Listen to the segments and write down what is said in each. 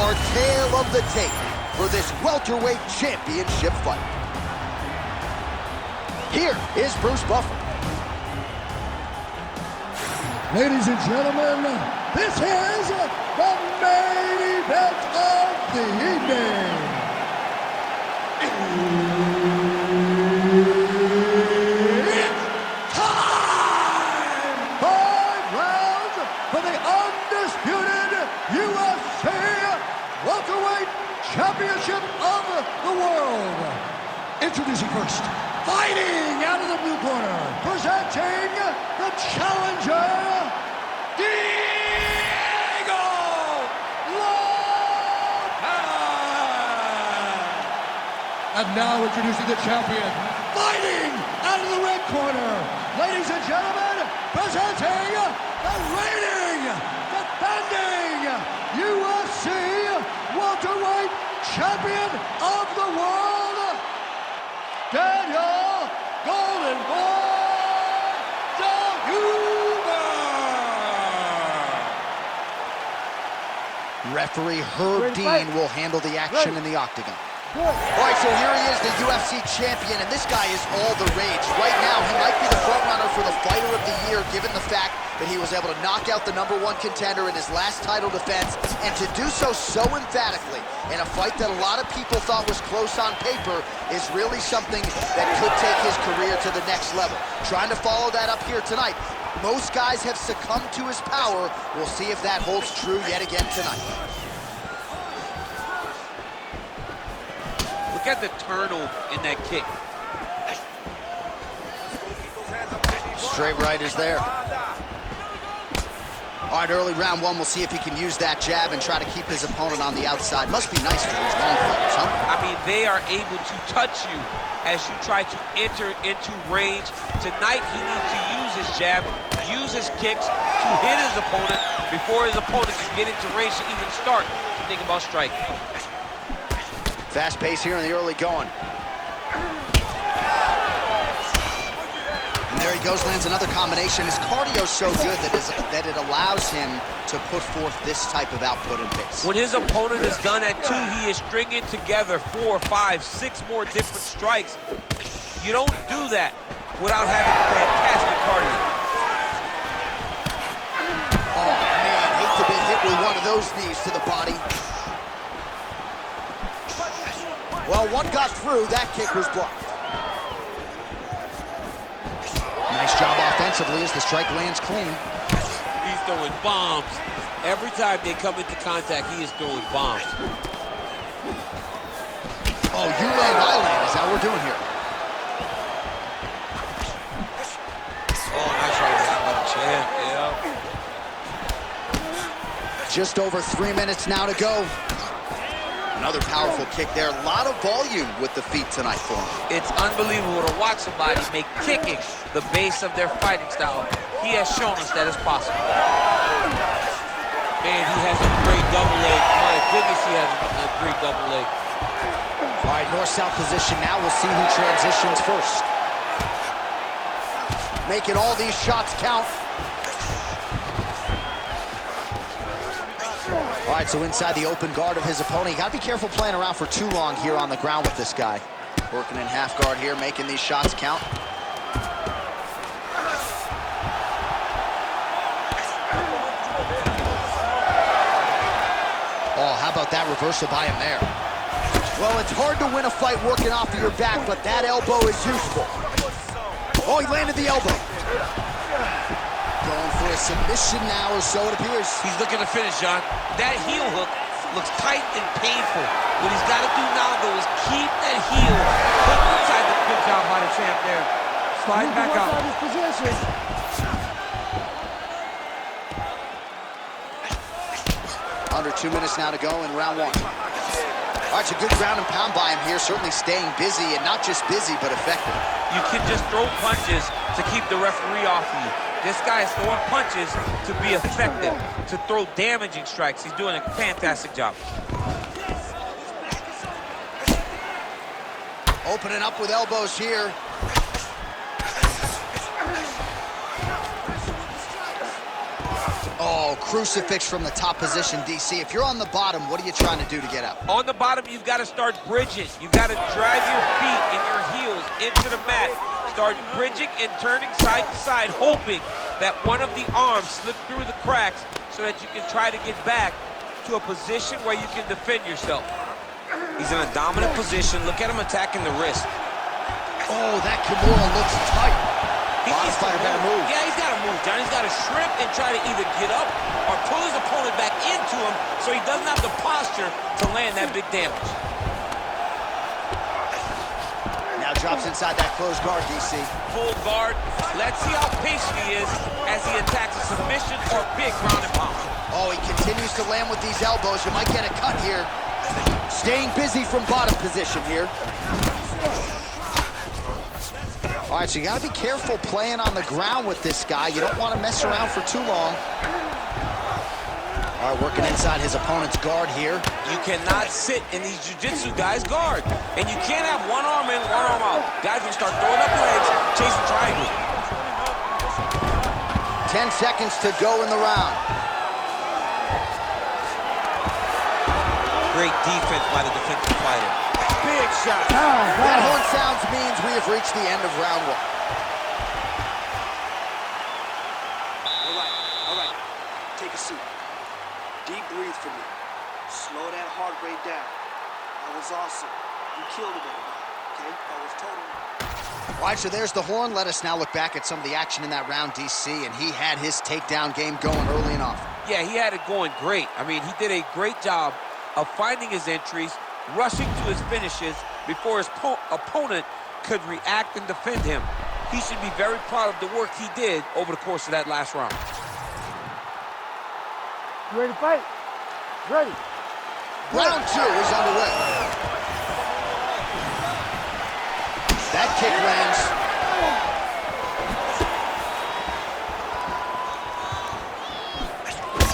our tale of the tape for this welterweight championship fight. Here is Bruce Buffer. Ladies and gentlemen, this is the main event of the evening. It's time! 5 rounds for the undisputed UFC welterweight championship of the world. Introducing first, fighting out of the blue corner, presenting the challenger, Diego Lopez! And now introducing the champion, fighting out of the red corner, ladies and gentlemen, presenting the reigning, defending UFC welterweight champion of the world, Daniel Golden Boy Hoover! Referee Herb Dean will handle the action in the octagon. All right, so here he is, the UFC champion, and this guy is all the rage. Right now, he might be the front runner for the fighter of the year, given the fact that he was able to knock out the #1 contender in his last title defense, and to do so emphatically in a fight that a lot of people thought was close on paper is really something that could take his career to the next level. Trying to follow that up here tonight. Most guys have succumbed to his power. We'll see if that holds true yet again tonight. Look at the turtle in that kick. Straight right is there. All right, early round one, we'll see if he can use that jab and try to keep his opponent on the outside. Must be nice for these long fighters, huh? I mean, they are able to touch you as you try to enter into range. Tonight, he needs to use his jab, use his kicks to hit his opponent before his opponent can get into range to even start to think about striking. Fast pace here in the early going. And there he goes, lands another combination. His cardio's so good that it allows him to put forth this type of output and pace. When his opponent is done at 2, he is stringing together 4, 5, 6 more different strikes. You don't do that without having fantastic cardio. Oh, man, hate to be hit with one of those knees to the body. Well, one got through. That kick was blocked. Nice job offensively as the strike lands clean. He's throwing bombs. Every time they come into contact, he is throwing bombs. Oh, you land, I land is how we're doing here. Oh, nice right hand, champ, yeah. Just over 3 minutes now to go. Another powerful kick there. A lot of volume with the feet tonight for him. It's unbelievable to watch somebody make kicking the base of their fighting style. He has shown us that it's possible. Man, he has a great double leg. My goodness, he has a great double leg. All right, north-south position now. We'll see who transitions first. Making all these shots count. All right, so inside the open guard of his opponent. You gotta be careful playing around for too long here on the ground with this guy. Working in half guard here, making these shots count. Oh, how about that reversal by him there? Well, it's hard to win a fight working off of your back, but that elbow is useful. Oh, he landed the elbow. Going for a submission now, or so it appears. He's looking to finish, John. That heel hook looks tight and painful. What he's got to do now, though, is keep that heel hooked inside the good job by the champ there. Slide back out. Under 2 minutes now to go in round one. All right, it's a good ground and pound by him here, certainly staying busy, and not just busy, but effective. You can just throw punches to keep the referee off of you. This guy is throwing punches to be effective, to throw damaging strikes. He's doing a fantastic job. Opening up with elbows here. Oh, crucifix from the top position, DC. If you're on the bottom, what are you trying to do to get up? On the bottom, you've got to start bridging. You've got to drive your feet and your heels into the mat. Start bridging and turning side to side, hoping that one of the arms slip through the cracks so that you can try to get back to a position where you can defend yourself. He's in a dominant position. Look at him attacking the wrist. Oh, that Kimura looks tight. He's got to move. Yeah, he's got to move, John. He's got to shrimp and try to either get up or pull his opponent back into him so he doesn't have the posture to land that big damage. Now drops inside that closed guard, DC. Full guard. Let's see how patient he is as he attacks a submission or big ground and pound. Oh, he continues to land with these elbows. You might get a cut here. Staying busy from bottom position here. All right, so you got to be careful playing on the ground with this guy. You don't want to mess around for too long. All right, working inside his opponent's guard here. You cannot sit in these jiu-jitsu guys' guard. And you can't have one arm in, one arm out. Guys will start throwing up legs, chasing triangle. 10 seconds to go in the round. Great defense by the defensive fighter. Big shot. That horn sounds means we have reached the end of round one. All right. Take a seat. Deep breathe for me. Slow that heart rate down. That was awesome. You killed it, everybody. Okay? That was totally... All right, so there's the horn. Let us now look back at some of the action in that round, DC, and he had his takedown game going early and often. Yeah, he had it going great. I mean, he did a great job of finding his entries, rushing to his finishes before his opponent could react and defend him. He should be very proud of the work he did over the course of that last round. You ready to fight? Ready. Round two is underway. That kick lands.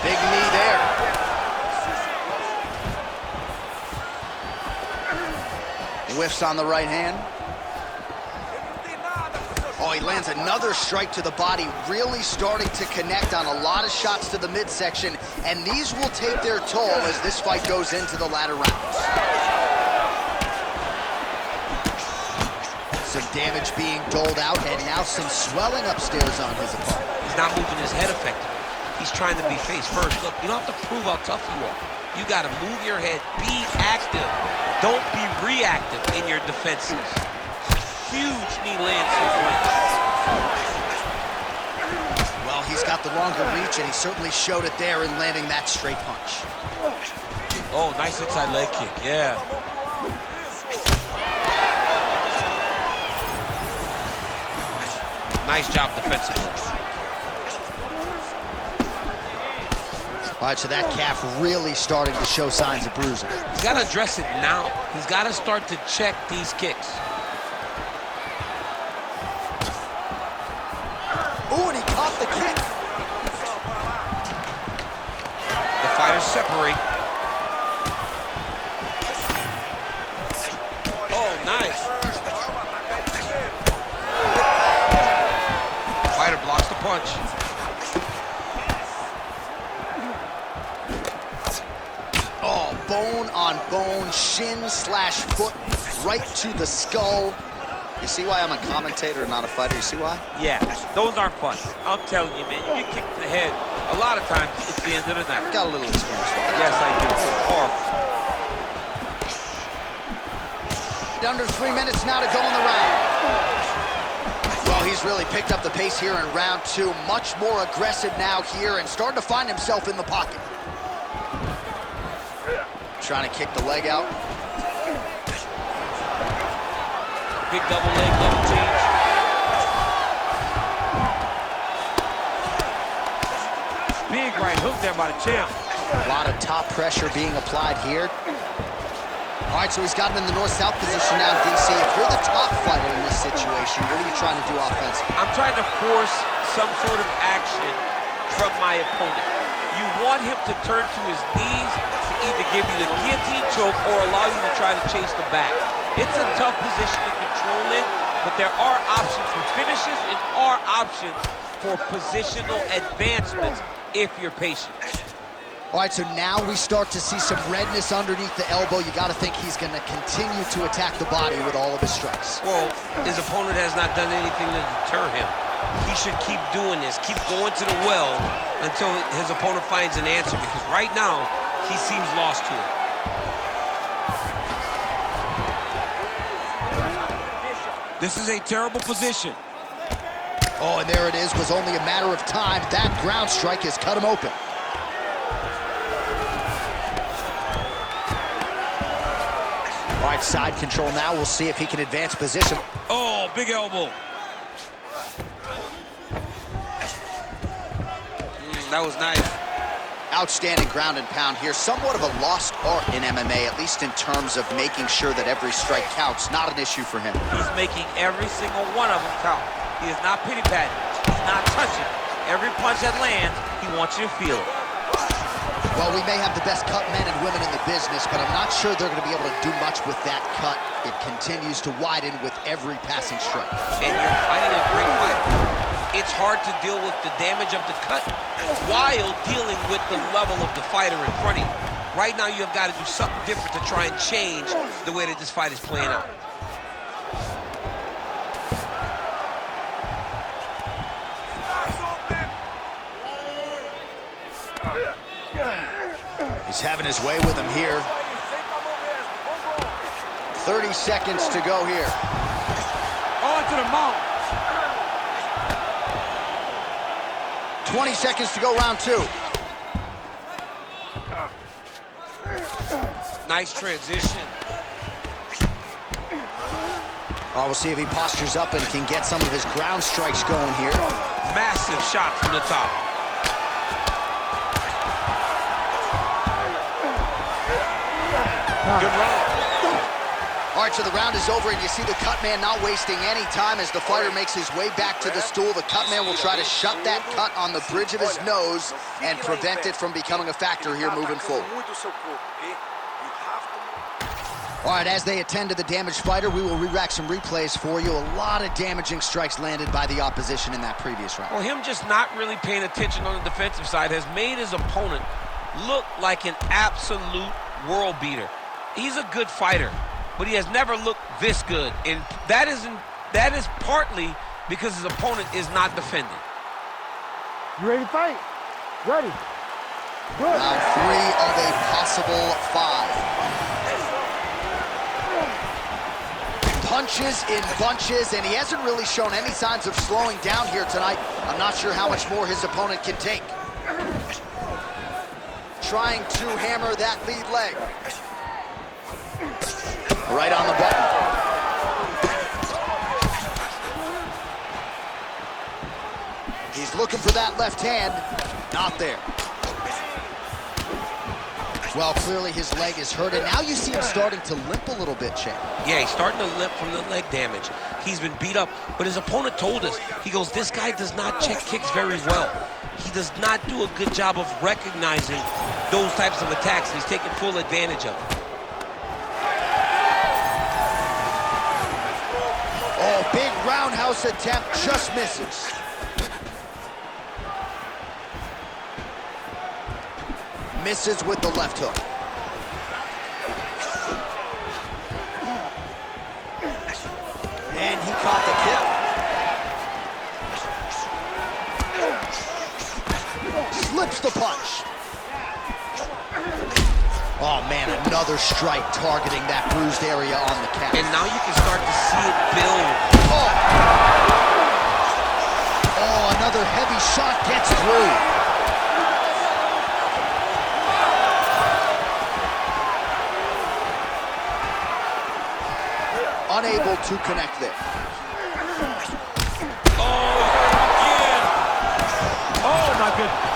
Big knee there. Whiffs on the right hand. Oh, he lands another strike to the body, really starting to connect on a lot of shots to the midsection, and these will take their toll as this fight goes into the latter rounds. Some damage being doled out, and now some swelling upstairs on his opponent. He's not moving his head effectively. He's trying to be face first. Look, you don't have to prove how tough you are. You got to move your head, be active. Don't be reactive in your defenses. Huge knee lands to flank. Well, he's got the longer reach, and he certainly showed it there in landing that straight punch. Oh, nice inside leg kick, yeah. Nice job defensively. All right, so that calf really starting to show signs of bruising. He's got to address it now. He's got to start to check these kicks. Ooh, and he caught the kick. The fighters separate. Oh, nice. Fighter blocks the punch. Oh, bone on bone, shin slash foot, right to the skull. You see why I'm a commentator and not a fighter? You see why? Yeah, those aren't fun. I'm telling you, man, you get kicked in the head, a lot of times it's the end of the night. Got a little experience. Yes, I do. Horrible. Under 3 minutes now to go in the round. Well, he's really picked up the pace here in round two. Much more aggressive now here and starting to find himself in the pocket. Trying to kick the leg out. Big double leg, double change. Big right hook there by the champ. A lot of top pressure being applied here. All right, so he's got him in the north-south position now, DC. If you're the top fighter in this situation, what are you trying to do offensively? I'm trying to force some sort of action from my opponent. You want him to turn to his knees to either give you the guillotine choke or allow you to try to chase the back. It's a tough position to control in, but there are options for finishes and are options for positional advancements if you're patient. All right, so now we start to see some redness underneath the elbow. You got to think he's going to continue to attack the body with all of his strikes. Well, his opponent has not done anything to deter him. He should keep doing this, keep going to the well until his opponent finds an answer, because right now, he seems lost to it. This is a terrible position. Oh, and there it is. Was only a matter of time. That ground strike has cut him open. All right, side control now. We'll see if he can advance position. Oh, big elbow. That was nice. Outstanding ground and pound here. Somewhat of a lost art in MMA, at least in terms of making sure that every strike counts. Not an issue for him. He's making every single one of them count. He is not pity-patting. He's not touching. Every punch that lands, he wants you to feel it. Well, we may have the best cut men and women in the business, but I'm not sure they're going to be able to do much with that cut. It continues to widen with every passing strike. And you're fighting a great fighter. It's hard to deal with the damage of the cut while dealing with the level of the fighter in front of you. Right now, you have got to do something different to try and change the way that this fight is playing out. He's having his way with him here. 30 seconds to go here. On to the mount. 20 seconds to go, round two. Nice transition. Oh, we'll see if he postures up and can get some of his ground strikes going here. Massive shot from the top. Good round. All right, so the round is over, and you see the cut man not wasting any time as the fighter makes his way back to the stool. The cut man will try to shut that cut on the bridge of his nose and prevent it from becoming a factor here moving forward. All right, as they attend to the damaged fighter, we will re-rack some replays for you. A lot of damaging strikes landed by the opposition in that previous round. Well, him just not really paying attention on the defensive side has made his opponent look like an absolute world beater. He's a good fighter, but he has never looked this good, and that is partly because his opponent is not defending. You ready to fight? Ready. Good. Round three of a possible five. Punches in bunches, and he hasn't really shown any signs of slowing down here tonight. I'm not sure how much more his opponent can take. Trying to hammer that lead leg. Right on the button. He's looking for that left hand. Not there. Well, clearly his leg is hurt, and now you see him starting to limp a little bit, Che. Yeah, he's starting to limp from the leg damage. He's been beat up, but his opponent told us, he goes, this guy does not check kicks very well. He does not do a good job of recognizing those types of attacks, and he's taking full advantage of them. Oh, big roundhouse attempt, just misses. Misses with the left hook. And he caught the kick. Slips the punch. Oh man, another strike targeting that bruised area on the calf. And now you can start to see it build. Oh, another heavy shot gets through. Unable to connect there. Oh, again. Oh, my goodness.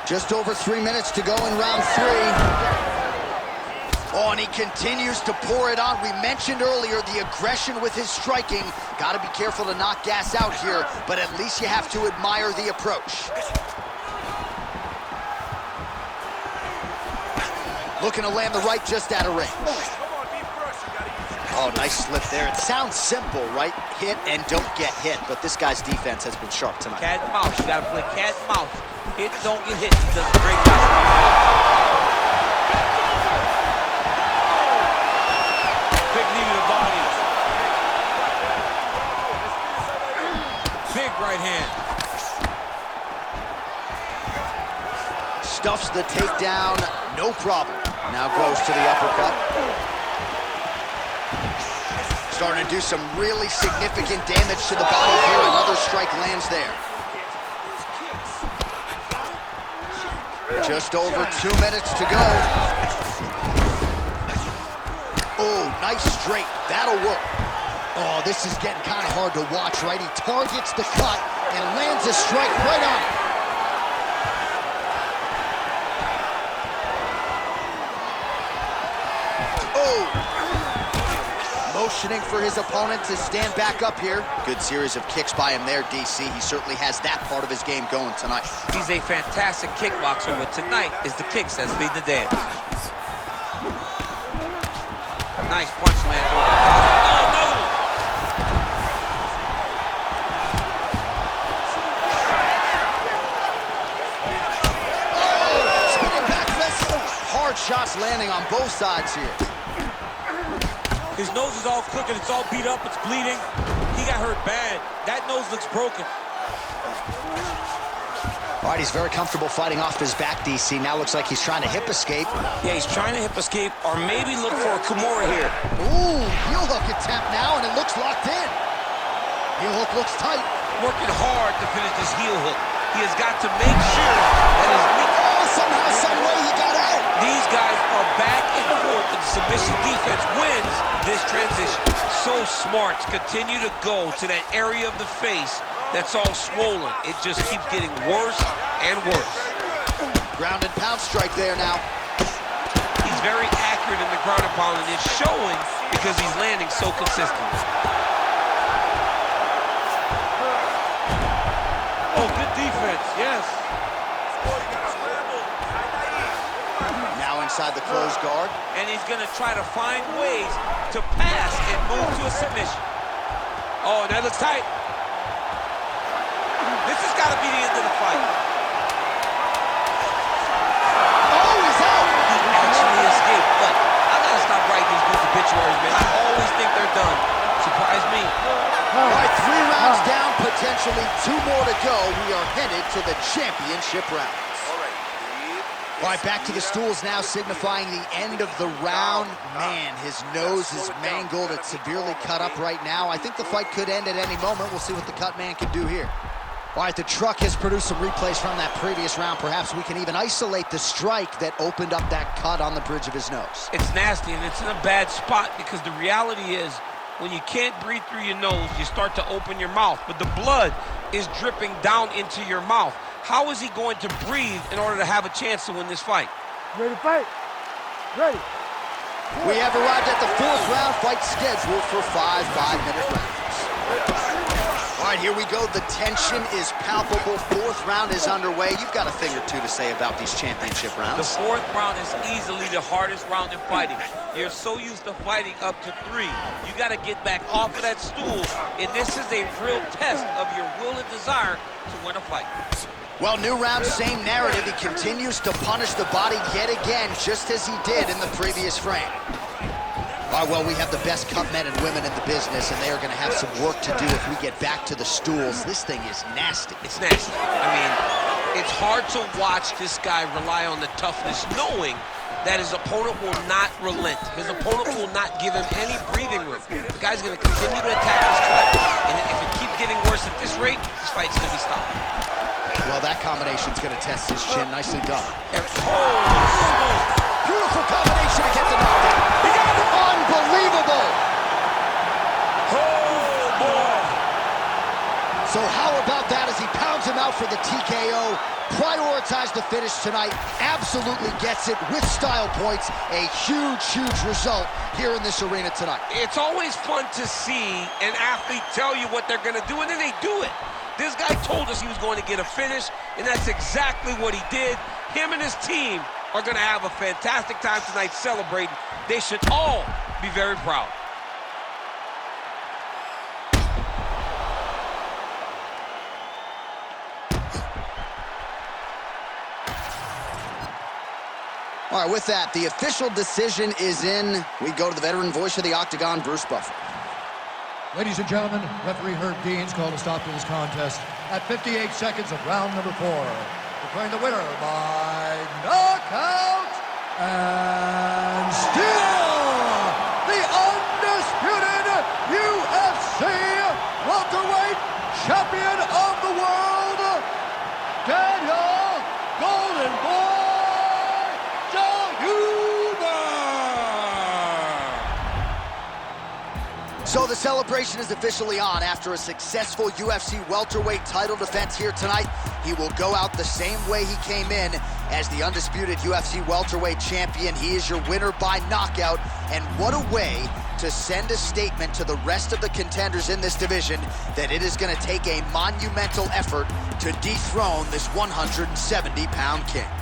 Just over 3 minutes to go in round three. Oh, and he continues to pour it on. We mentioned earlier the aggression with his striking. Got to be careful to not gas out here, but at least you have to admire the approach. Looking to land the right just out of range. Oh, nice slip there. It sounds simple, right? Hit and don't get hit, but this guy's defense has been sharp tonight. Cat and mouse. You gotta play cat and mouse. Hit, don't get hit. He does a great job. Big knee to the body. Big right hand. Stuffs the takedown, no problem. Now goes to the uppercut. Starting to do some really significant damage to the body here. Another strike lands there. Just over 2 minutes to go. Oh, nice straight. That'll work. Oh, this is getting kind of hard to watch, right? He targets the cut and lands a strike right on it. Motioning for his opponent to stand back up here. Good series of kicks by him there, DC. He certainly has that part of his game going tonight. He's a fantastic kickboxer, but tonight is the kicks that's lead the dance. Nice punch land. Oh, no! Oh, spinning back fist. Hard shots landing on both sides here. His nose is all crooked, it's all beat up, it's bleeding. He got hurt bad. That nose looks broken. All right, he's very comfortable fighting off his back, DC. Now looks like he's trying to hip escape. Yeah, he's trying to hip escape or maybe look for a Kimura here. Ooh, heel hook attempt now, and it looks locked in. Heel hook looks tight. Working hard to finish this heel hook. He has got to make sure that his knee... Oh, somehow, some way he got out. These guys are back and forth, and submission defense wins this transition. So smart to continue to go to that area of the face that's all swollen. It just keeps getting worse and worse. Ground and pound strike there now. He's very accurate in the ground and pound, and it's showing because he's landing so consistently. Oh, good defense, yes. Now inside the closed guard. And he's going to try to find ways to pass and move to a submission. Oh, that looks tight. This has got to be the end of the fight. Oh, he's out. He actually escaped, but I got to stop writing these good obituaries, man. I always think they're done. Surprise me. All right, 3 rounds down, potentially 2 more to go. We are headed to the championship rounds. All right, back to the stools now, signifying the end of the round. Man, his nose is mangled. It's severely cut up right now. I think the fight could end at any moment. We'll see what the cut man can do here. All right, the truck has produced some replays from that previous round. Perhaps we can even isolate the strike that opened up that cut on the bridge of his nose. It's nasty, and it's in a bad spot because the reality is when you can't breathe through your nose, you start to open your mouth, but the blood is dripping down into your mouth. How is he going to breathe in order to have a chance to win this fight? Ready to fight? Ready. We have arrived at the 4th round, fight scheduled for 5 5-minute rounds. All right, here we go. The tension is palpable. 4th round is underway. You've got a thing or two to say about these championship rounds. The 4th round is easily the hardest round in fighting. You're so used to fighting up to 3. You got to get back off of that stool, and this is a real test of your will and desire to win a fight. Well, new round, same narrative. He continues to punish the body yet again, just as he did in the previous frame. All right, well, we have the best cut men and women in the business, and they are going to have some work to do if we get back to the stools. This thing is nasty. It's nasty. I mean, it's hard to watch this guy rely on the toughness, knowing that his opponent will not relent. His opponent will not give him any breathing room. The guy's going to continue to attack his cut, and if it keeps getting worse at this rate, this fight's going to be stopped. Well, that combination's going to test his chin. Nicely done. Beautiful combination to get the knockdown. He got it. Unbelievable. Oh, boy. So how about that as he pounds him out for the TKO? Prioritized the finish tonight. Absolutely gets it with style points. A huge, huge result here in this arena tonight. It's always fun to see an athlete tell you what they're going to do, and then they do it. This guy told us he was going to get a finish, and that's exactly what he did. Him and his team are going to have a fantastic time tonight celebrating. They should all be very proud. All right, with that, the official decision is in. We go to the veteran voice of the Octagon, Bruce Buffer. Ladies and gentlemen, referee Herb Dean's called a stop to this contest at 58 seconds of round number 4. Declaring the winner by knockout and still the undisputed UFC welterweight champion of the world, Daniel Golden Boy. So the celebration is officially on. After a successful UFC welterweight title defense here tonight, he will go out the same way he came in as the undisputed UFC welterweight champion. He is your winner by knockout, and what a way to send a statement to the rest of the contenders in this division that it is going to take a monumental effort to dethrone this 170-pound king.